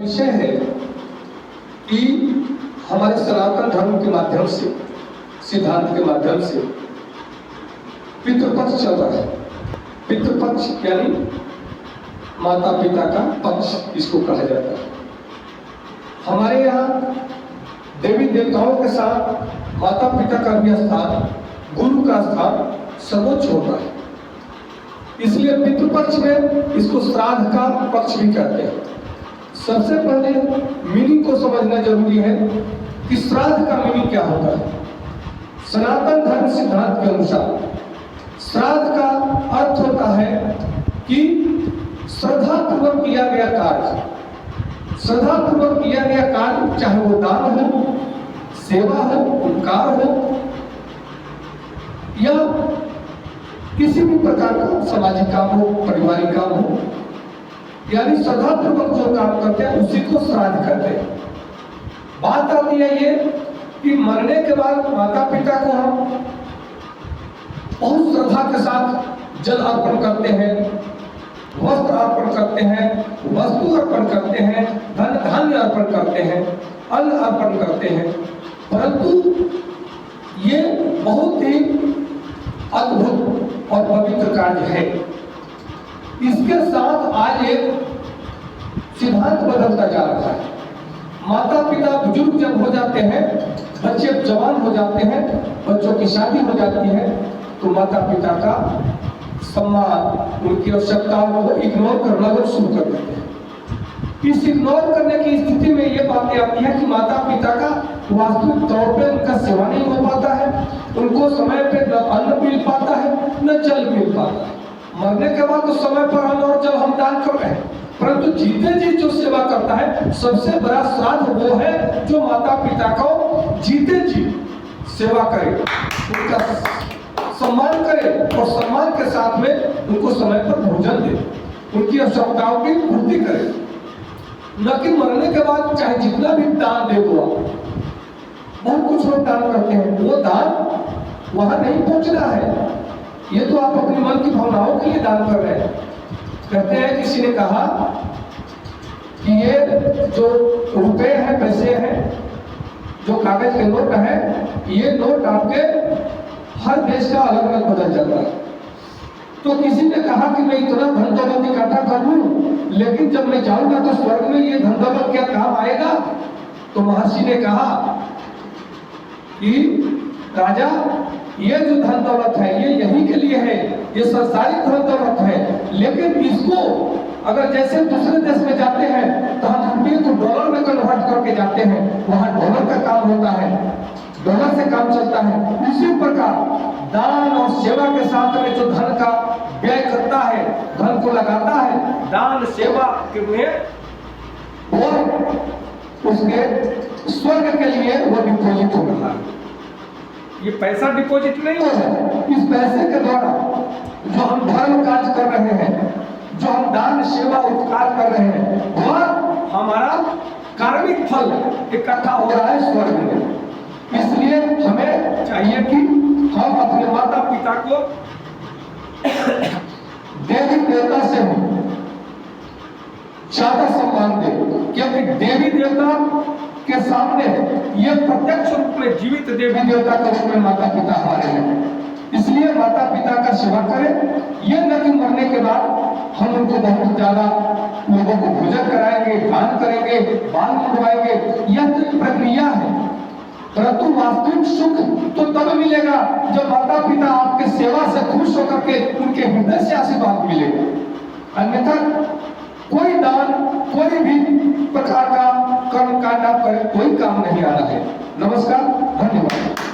विषय है कि हमारे सनातन धर्म के माध्यम से, सिद्धांत के माध्यम से पितृपक्ष चल रहा है। पितृपक्ष यानी माता पिता का पक्ष, इसको कहा जाता है। हमारे यहाँ देवी देवताओं के साथ माता पिता का भी स्थान, गुरु का स्थान सर्वोच्च होता है। इसलिए पितृपक्ष में इसको श्राद्ध का पक्ष भी कहते हैं। सबसे पहले मीनिंग को समझना जरूरी है कि श्राद्ध का मीनिंग क्या होता है। सनातन धर्म सिद्धांत के अनुसार श्राद्ध का अर्थ होता है कि श्रद्धा पूर्वक किया गया कार्य, श्रद्धा पूर्वक किया गया कार्य, चाहे वो दान हो, सेवा हो, उपकार हो या किसी भी प्रकार का सामाजिक काम हो, पारिवारिक काम हो, यानी श्रद्धा पूर्वक जो काम करते हैं उसी को श्राद्ध कहते हैं। बात आती है ये कि मरने के बाद माता पिता को हम बहुत श्रद्धा के साथ जल अर्पण करते हैं, वस्त्र अर्पण करते हैं, वस्तु अर्पण करते हैं, धन धान्य अर्पण करते हैं, अन्न अर्पण करते हैं, परंतु ये बहुत ही अद्भुत और पवित्र कार्य है। इसके साथ आज एक सिद्धांत बदलता जा रहा है। माता पिता बुजुर्ग जब हो जाते हैं, बच्चे जवान हो जाते हैं, बच्चों की शादी हो जाती है, तो माता पिता का सम्मान, उनकी आवश्यकताओं को इग्नोर करना लोग शुरू कर देते हैं। इस इग्नोर करने की स्थिति में ये बातें आती है कि माता पिता का वास्तविक तौर पे उनका सेवा नहीं हो पाता है, उनको समय पे न अन्न मिल पाता है, न जल मिल पाता है। मरने के बाद तो समय पर अन्न और जल हम दान कर रहे हैं, परंतु जीते जी जो सेवा करता है, सबसे बड़ा श्राद्ध वो है जो माता पिता को जीते जी सेवा करे, उनका सम्मान करे और सम्मान के साथ में उनको समय पर भोजन दे, उनकी आवश्यकताओं की पूर्ति करे। न कि मरने के बाद चाहे जितना भी दान दे दो, बहुत कुछ लोग दान करते हैं, वो दान वहां नहीं पहुंचना है। ये तो आप अपने मन की भावनाओं के लिए दान कर रहे हैं। कहते हैं, किसी ने कहा कि ये जो रुपए हैं, पैसे हैं, जो कागज के नोट है, ये नोट आपके हर देश का अलग अलग बदल जाता है। तो किसी ने कहा कि मैं इतना धन दौलत इकट्ठा कर लूं, लेकिन जब मैं जाऊंगा तो स्वर्ग में ये धन दौलत क्या काम आएगा? तो महर्षि ने कहा कि राजा, ये जो धन दौलत है ये यहीं के लिए है, ये संसारिक धन दौलत है, लेकिन इसको अगर जैसे दूसरे देश में जाते हैं तो हम रुपये को डॉलर में कन्वर्ट करके जाते हैं, वहां डॉलर का काम होता है, डॉलर से काम चलता है। उसी प्रकार दान और सेवा के साथ में जो धन का व्यय करता है, धन को लगाता है दान सेवा के में, और उसके स्वर्ग के लिए वो डिपॉजिट हो रहा है। ये पैसा डिपॉजिट नहीं हो रहा है। इस पैसे के द्वारा जो हम धर्म कार्य कर रहे हैं, जो हम दान सेवा उपकार कर रहे हैं, वह हमारा कार्मिक फल इकट्ठा हो रहा है स्वर्ग में। इसलिए हमें चाहिए कि हम अपने माता पिता को देवी देवता से ज्यादा सम्मान दें, क्योंकि देवी देवता के सामने ये प्रत्यक्ष रूप में जीवित देवी देवता के रूप में माता पिता हमारे हैं। इसलिए माता पिता का सेवा करें। ये न कि मरने के बाद हम उनको बहुत ज्यादा लोगों को भोजन कराएंगे, दान करेंगे, बाल मुड़वाएंगे, यह तो प्रक्रिया है, परंतु वास्तविक सुख तो तब मिलेगा जब माता पिता आपके सेवा से खुश होकर के उनके हृदय से आशीर्वाद मिलेगा। अन्यथा कोई दान, कोई भी प्रकार का कर्म कांड आप करें, कोई काम नहीं आ रहा है। नमस्कार, धन्यवाद।